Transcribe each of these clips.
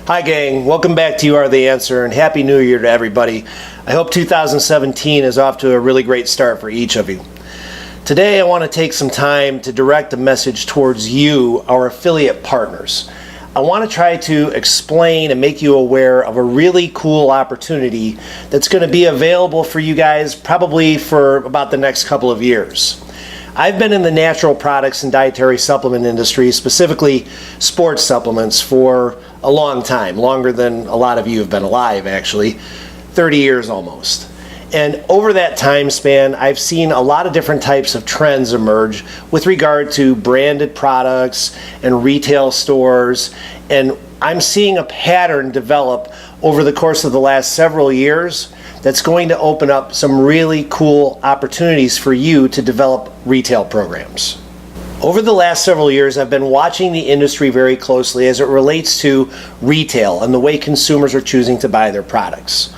Hi gang, welcome back to You Are the Answer and Happy New Year to everybody. I hope 2017 is off to a really great start for each of you. Today I want to take some time to direct a message towards you, our affiliate partners. I want to try to explain and make you aware of a really cool opportunity that's going to be available for you guys probably for about the next couple of years. I've been in the natural products and dietary supplement industry, specifically sports supplements, for a long time, longer than a lot of you have been alive actually, 30 years almost. And over that time span, I've seen a lot of different types of trends emerge with regard to branded products and retail stores, and I'm seeing a pattern develop over the course of the last several years that's going to open up some really cool opportunities for you to develop retail programs. Over the last several years, I've been watching the industry very closely as it relates to retail and the way consumers are choosing to buy their products.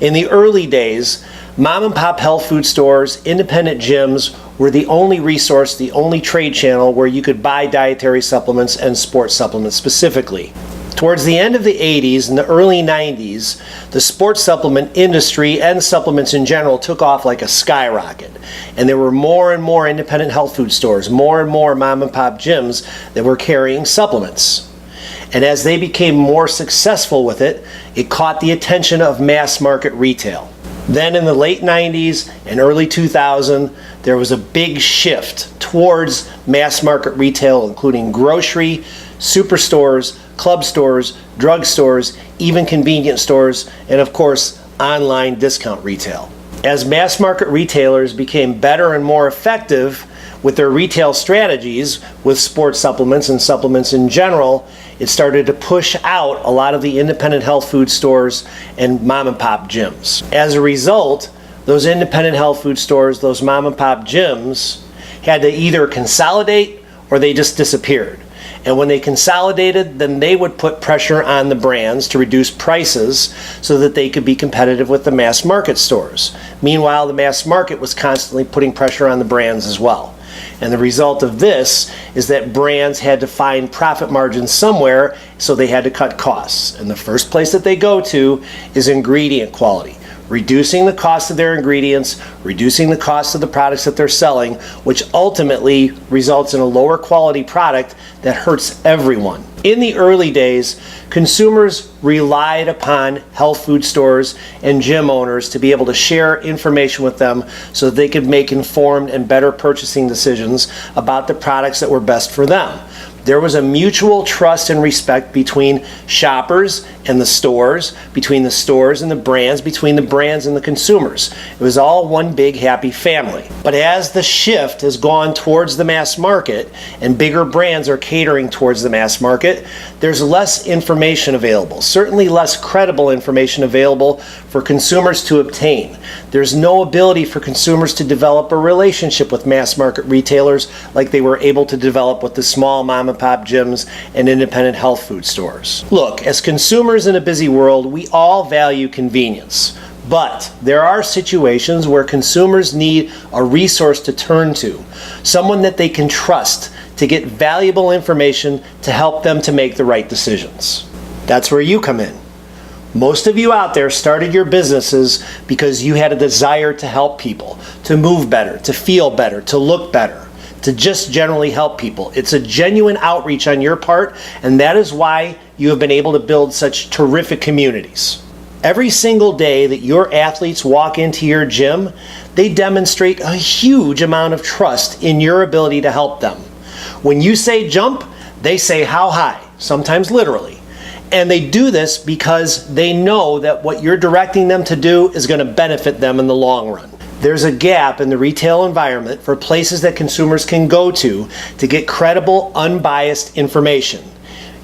In the early days, mom and pop health food stores, independent gyms were the only resource, the only trade channel where you could buy dietary supplements and sports supplements specifically. Towards the end of the 80s and the early 90s, the sports supplement industry and supplements in general took off like a skyrocket. And there were more and more independent health food stores, more and more mom and pop gyms that were carrying supplements. And as they became more successful with it, it caught the attention of mass market retail. Then in the late 90s and early 2000, there was a big shift towards mass market retail, including grocery, superstores, club stores, drug stores, even convenience stores, and of course, online discount retail. As mass market retailers became better and more effective with their retail strategies with sports supplements and supplements in general, it started to push out a lot of the independent health food stores and mom and pop gyms. As a result, those independent health food stores, those mom and pop gyms, had to either consolidate or they just disappeared. And when they consolidated, then they would put pressure on the brands to reduce prices so that they could be competitive with the mass market stores. Meanwhile, the mass market was constantly putting pressure on the brands as well. And the result of this is that brands had to find profit margins somewhere, so they had to cut costs. And the first place that they go to is ingredient quality. Reducing the cost of their ingredients, reducing the cost of the products that they're selling, which ultimately results in a lower quality product that hurts everyone. In the early days, consumers relied upon health food stores and gym owners to be able to share information with them so that they could make informed and better purchasing decisions about the products that were best for them. There was a mutual trust and respect between shoppers and the stores, between the stores and the brands, between the brands and the consumers. It was all one big happy family. But as the shift has gone towards the mass market and bigger brands are catering towards the mass market, there's less information available, certainly less credible information available for consumers to obtain. There's no ability for consumers to develop a relationship with mass market retailers like they were able to develop with the small mom and pop gyms and independent health food stores. Look, as consumers in a busy world, we all value convenience. But there are situations where consumers need a resource to turn to, someone that they can trust to get valuable information to help them to make the right decisions. That's where you come in. Most of you out there started your businesses because you had a desire to help people, to move better, to feel better, to look better, to just generally help people. It's a genuine outreach on your part, and that is why you have been able to build such terrific communities. Every single day that your athletes walk into your gym, they demonstrate a huge amount of trust in your ability to help them. When you say jump, they say how high, sometimes literally. And they do this because they know that what you're directing them to do is going to benefit them in the long run. There's a gap in the retail environment for places that consumers can go to get credible, unbiased information.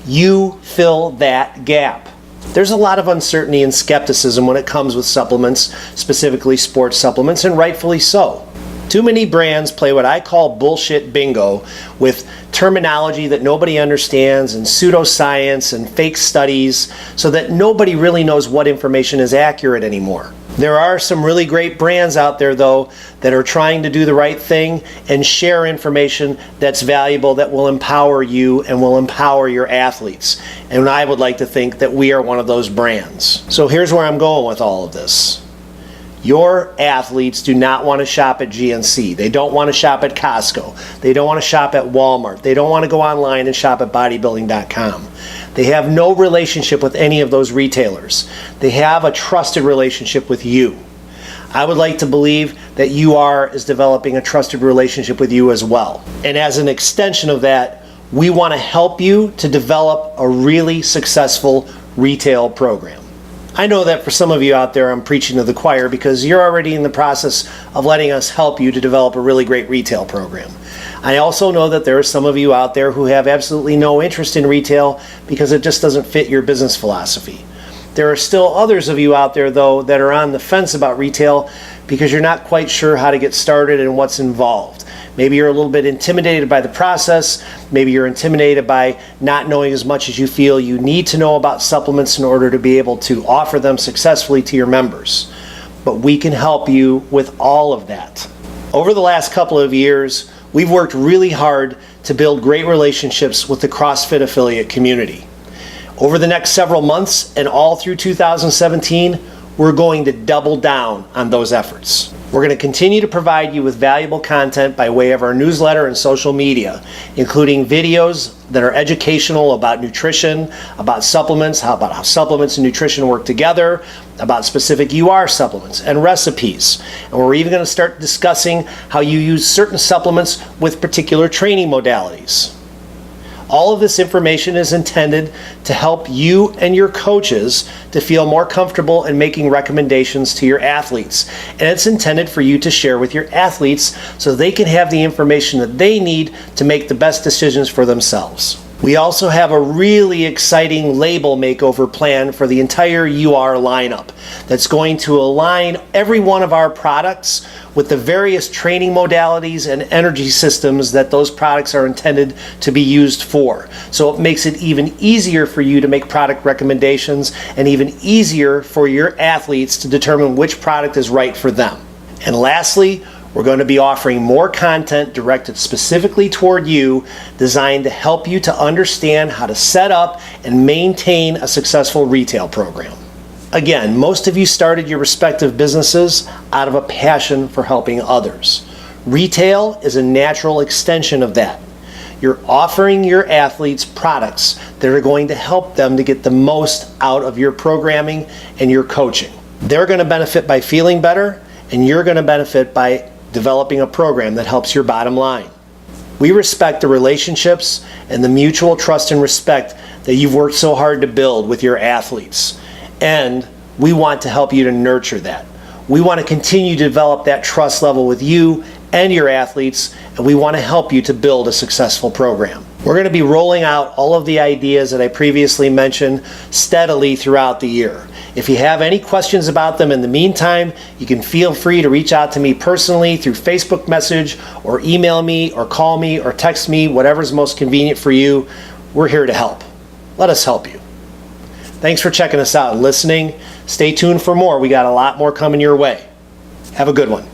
You fill that gap. There's a lot of uncertainty and skepticism when it comes with supplements, specifically sports supplements, and rightfully so. Too many brands play what I call bullshit bingo with terminology that nobody understands and pseudoscience and fake studies so that nobody really knows what information is accurate anymore. There are some really great brands out there, though, that are trying to do the right thing and share information that's valuable, that will empower you and will empower your athletes. And I would like to think that we are one of those brands. So here's where I'm going with all of this. Your athletes do not want to shop at GNC. They don't want to shop at Costco. They don't want to shop at Walmart. They don't want to go online and shop at bodybuilding.com. They have no relationship with any of those retailers. They have a trusted relationship with you. I would like to believe that UR is developing a trusted relationship with you as well. And as an extension of that, we want to help you to develop a really successful retail program. I know that for some of you out there, I'm preaching to the choir because you're already in the process of letting us help you to develop a really great retail program. I also know that there are some of you out there who have absolutely no interest in retail because it just doesn't fit your business philosophy. There are still others of you out there, though, that are on the fence about retail because you're not quite sure how to get started and what's involved. Maybe you're a little bit intimidated by the process. Maybe you're intimidated by not knowing as much as you feel you need to know about supplements in order to be able to offer them successfully to your members. But we can help you with all of that. Over the last couple of years, we've worked really hard to build great relationships with the CrossFit affiliate community. Over the next several months and all through 2017, we're going to double down on those efforts. We're going to continue to provide you with valuable content by way of our newsletter and social media, including videos that are educational about nutrition, about supplements, about how supplements and nutrition work together, about specific UR supplements and recipes. And we're even going to start discussing how you use certain supplements with particular training modalities. All of this information is intended to help you and your coaches to feel more comfortable in making recommendations to your athletes. And it's intended for you to share with your athletes so they can have the information that they need to make the best decisions for themselves. We also have a really exciting label makeover plan for the entire UR lineup that's going to align every one of our products with the various training modalities and energy systems that those products are intended to be used for. So it makes it even easier for you to make product recommendations and even easier for your athletes to determine which product is right for them. And lastly, we're going to be offering more content directed specifically toward you, designed to help you to understand how to set up and maintain a successful retail program. Again, most of you started your respective businesses out of a passion for helping others. Retail is a natural extension of that. You're offering your athletes products that are going to help them to get the most out of your programming and your coaching. They're going to benefit by feeling better, and you're going to benefit by developing a program that helps your bottom line. We respect the relationships and the mutual trust and respect that you've worked so hard to build with your athletes. And we want to help you to nurture that. We want to continue to develop that trust level with you and your athletes, and we want to help you to build a successful program. We're going to be rolling out all of the ideas that I previously mentioned steadily throughout the year. If you have any questions about them in the meantime, you can feel free to reach out to me personally through Facebook message or email me or call me or text me, whatever's most convenient for you. We're here to help. Let us help you. Thanks for checking us out and listening. Stay tuned for more. We got a lot more coming your way. Have a good one.